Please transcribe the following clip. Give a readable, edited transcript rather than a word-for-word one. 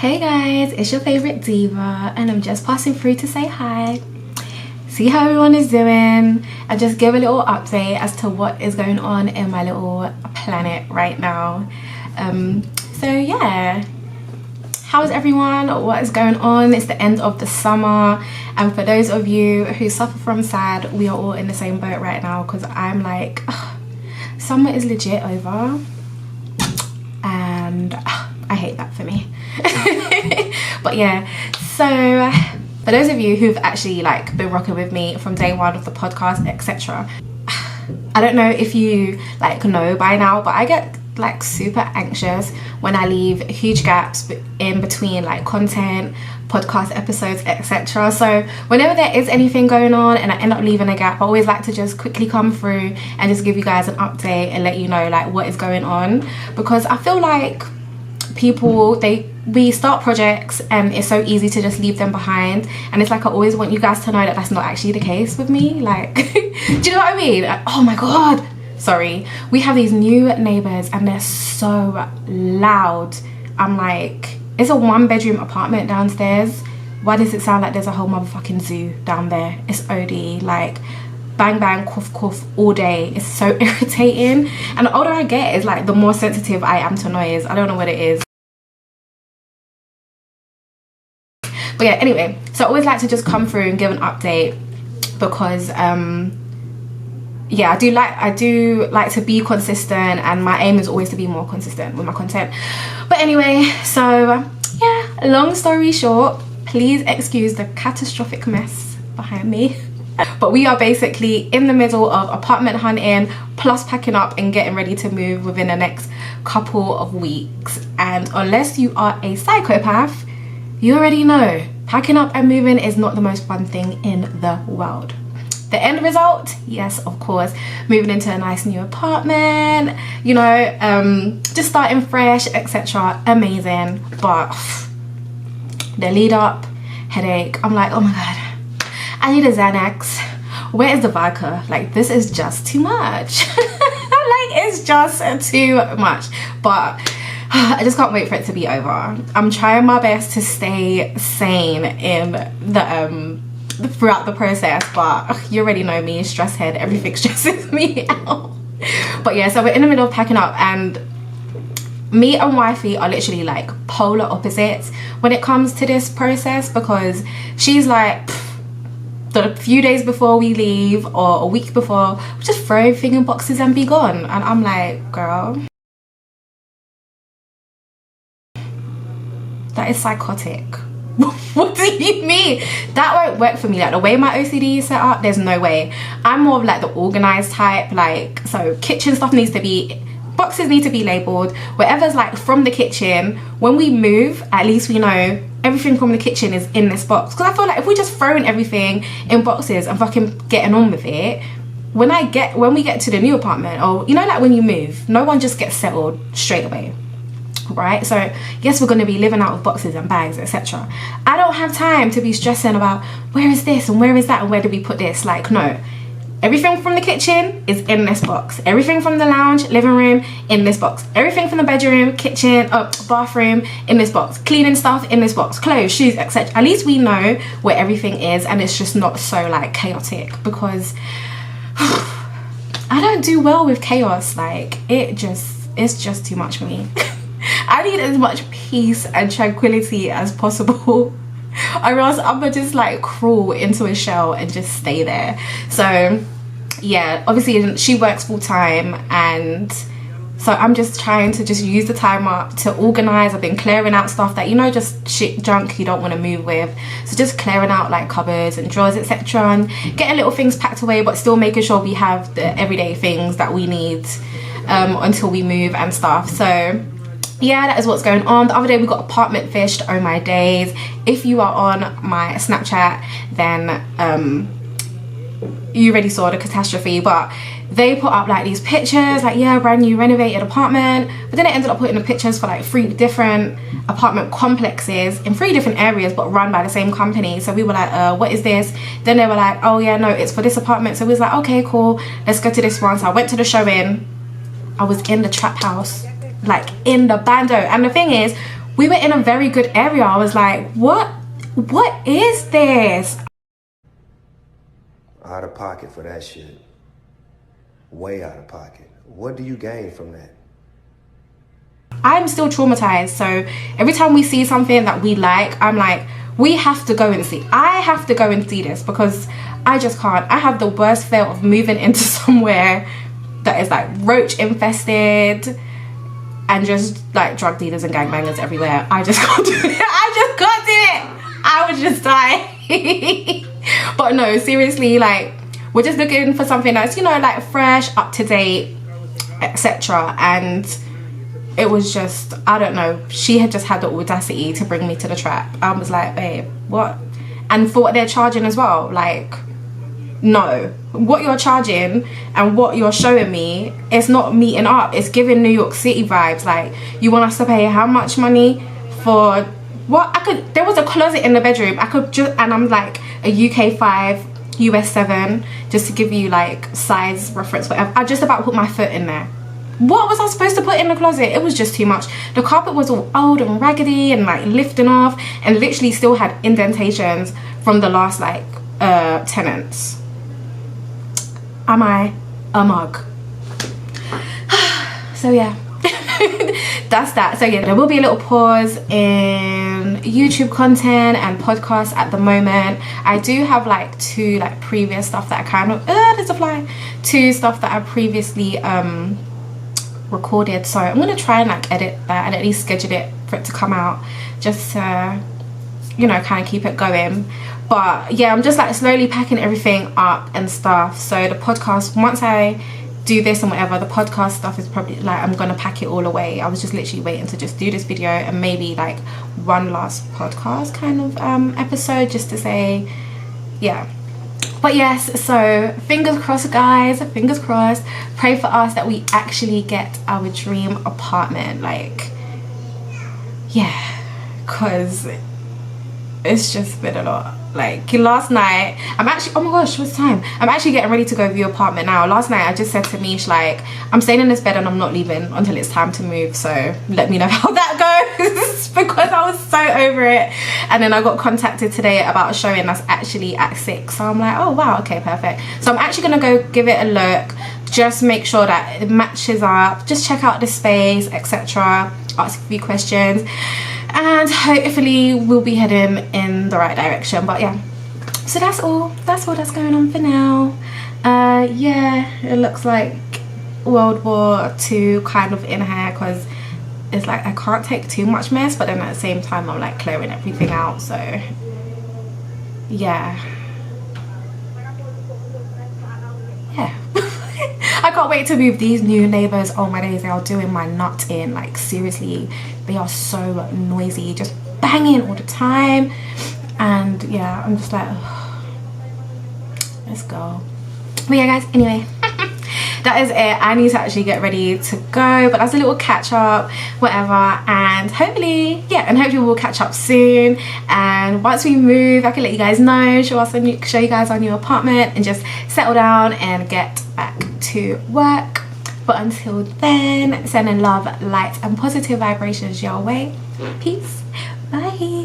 Hey guys, it's your favorite diva and I'm just passing through to say hi, see how everyone is doing, and just give a little update as to what is going on in my little planet right now. So yeah, how's everyone? What is going on? It's the end of the summer, and for those of you who suffer from SAD, we are all in the same boat right now, because I'm like, summer is legit over and I hate that for me. But yeah, so for those of you who've actually like been rocking with me from day one of the podcast, etc., I don't know if you like know by now, but I get like super anxious when I leave huge gaps in between like content, podcast episodes, etc. So whenever there is anything going on and I end up leaving a gap, I always like to just quickly come through and just give you guys an update and let you know like what is going on, because I feel like people, we start projects and it's so easy to just leave them behind, and it's like I always want you guys to know that that's not actually the case with me. Like do you know what I mean? Like, oh my god, sorry, we have these new neighbors and they're so loud. I'm like, it's a 1-bedroom apartment downstairs. Why does it sound like there's a whole motherfucking zoo down there? It's OD, like bang bang cough cough all day. It's so irritating, and the older I get, is like the more sensitive I am to noise. I don't know what it is. But yeah, anyway, so I always like to just come through and give an update, because yeah, I do like to be consistent, and my aim is always to be more consistent with my content. But anyway, so yeah, long story short, please excuse the catastrophic mess behind me. But we are basically in the middle of apartment hunting plus packing up and getting ready to move within the next couple of weeks. And unless you are a psychopath, you already know packing up and moving is not the most fun thing in the world. The end result, yes, of course, moving into a nice new apartment, you know, just starting fresh, etc. Amazing. But the lead up, headache, I'm like, oh my god, I need a Xanax. Where is the vodka? Like, this is just too much. Like, it's just too much. But I just can't wait for it to be over. I'm trying my best to stay sane in the throughout the process, but you already know me, stress head, everything stresses me out. But yeah, so we're in the middle of packing up, and me and wifey are literally like polar opposites when it comes to this process, because she's like, the few days before we leave or a week before, we just throw everything in boxes and be gone. And I'm like, girl, that is psychotic. What do you mean? That won't work for me. Like, the way my OCD is set up, there's no way. I'm more of like the organized type. Like, so kitchen stuff needs to be, boxes need to be labeled. Whatever's like from the kitchen, when we move, at least we know everything from the kitchen is in this box. Because I feel like if we're just throwing everything in boxes and fucking getting on with it, when we get to the new apartment, or you know, like when you move, no one just gets settled straight away, right? So yes, we're going to be living out of boxes and bags, etc. I don't have time to be stressing about where is this and where is that and where do we put this. Like, no, everything from the kitchen is in this box, everything from the lounge, living room, in this box, everything from the bedroom, kitchen, bathroom, in this box, cleaning stuff in this box, clothes, shoes, etc. At least we know where everything is, and it's just not so like chaotic, because I don't do well with chaos. Like, it's just too much for me. I need as much peace and tranquility as possible, or else I'm gonna just like crawl into a shell and just stay there. So yeah, obviously she works full-time, and so I'm just trying to just use the time up to organize. I've been clearing out stuff that, you know, just shit, junk you don't want to move with. So just clearing out like cupboards and drawers, etc., and getting little things packed away, but still making sure we have the everyday things that we need until we move and stuff. So yeah, that is what's going on. The other day we got apartment fished. Oh my days. If you are on my Snapchat, then you already saw the catastrophe. But they put up like these pictures, like, yeah, brand new renovated apartment, but then it ended up putting the pictures for like 3 different apartment complexes in 3 different areas, but run by the same company. So we were like, what is this? Then they were like, oh yeah, no, it's for this apartment. So we was like, okay, cool, let's go to this one. So I went to the showing. I was in the trap house, like in the bando. And the thing is, we were in a very good area. I was like, what is this? Out of pocket for that shit. Way out of pocket. What do you gain from that? I'm still traumatized. So every time we see something that we like, I'm like, we have to go and see. I have to go and see this because I just can't. I have the worst fear of moving into somewhere that is like roach infested and just like drug dealers and gangbangers everywhere. I just can't do it. I just can't do it. I would just die. But no, seriously, like, we're just looking for something that's, you know, like fresh, up to date, etc. And it was just, I don't know, she had just had the audacity to bring me to the trap. I was like, babe, what? And for what they're charging as well, like, no, what you're charging and what you're showing me, it's not meeting up. It's giving New York City vibes. Like, you want us to pay how much money for what? There was a closet in the bedroom. And I'm like a UK 5, US 7, just to give you like size reference, whatever. I just about put my foot in there. What was I supposed to put in the closet? It was just too much. The carpet was all old and raggedy and like lifting off, and literally still had indentations from the last like tenants. Am I a mug? So yeah. That's that. So yeah, there will be a little pause in YouTube content and podcasts at the moment. I do have like 2 like previous stuff that I kind of there's a fly. 2 stuff that I previously recorded, so I'm gonna try and like edit that and at least schedule it for it to come out, just to, you know, kind of keep it going. But yeah, I'm just like slowly packing everything up and stuff. So the podcast, once I do this and whatever, the podcast stuff is probably like, I'm gonna pack it all away. I was just literally waiting to just do this video and maybe like one last podcast kind of episode, just to say, yeah. But yes, so fingers crossed guys, fingers crossed. Pray for us that we actually get our dream apartment. Like, yeah, because it's just been a lot. Like last night, I'm actually, oh my gosh, what's the time? I'm actually getting ready to go view apartment now. Last night I just said to Mish, like, I'm staying in this bed and I'm not leaving until it's time to move, so let me know how that goes. Because I was so over it. And then I got contacted today about a showing that's actually at 6, so I'm like, oh wow, okay, perfect. So I'm actually gonna go give it a look, just make sure that it matches up, just check out the space, etc., ask a few questions, and hopefully we'll be heading in the right direction. But yeah, so that's all that's going on for now. Yeah, it looks like World War II kind of in here, because it's like I can't take too much mess, but then at the same time I'm like clearing everything out. So yeah, I can't wait to move. These new neighbors, oh my days, they are doing my nut in. Like seriously, they are so noisy, just banging all the time. And yeah, I'm just like, ugh, let's go. But yeah guys, anyway, that is it. I need to actually get ready to go, but that's a little catch up, whatever. And hopefully, yeah, and hopefully we'll catch up soon. And once we move, I can let you guys know, show you guys our new apartment, and just settle down and get back to work. But until then, sending love, light and positive vibrations your way. Peace. Bye.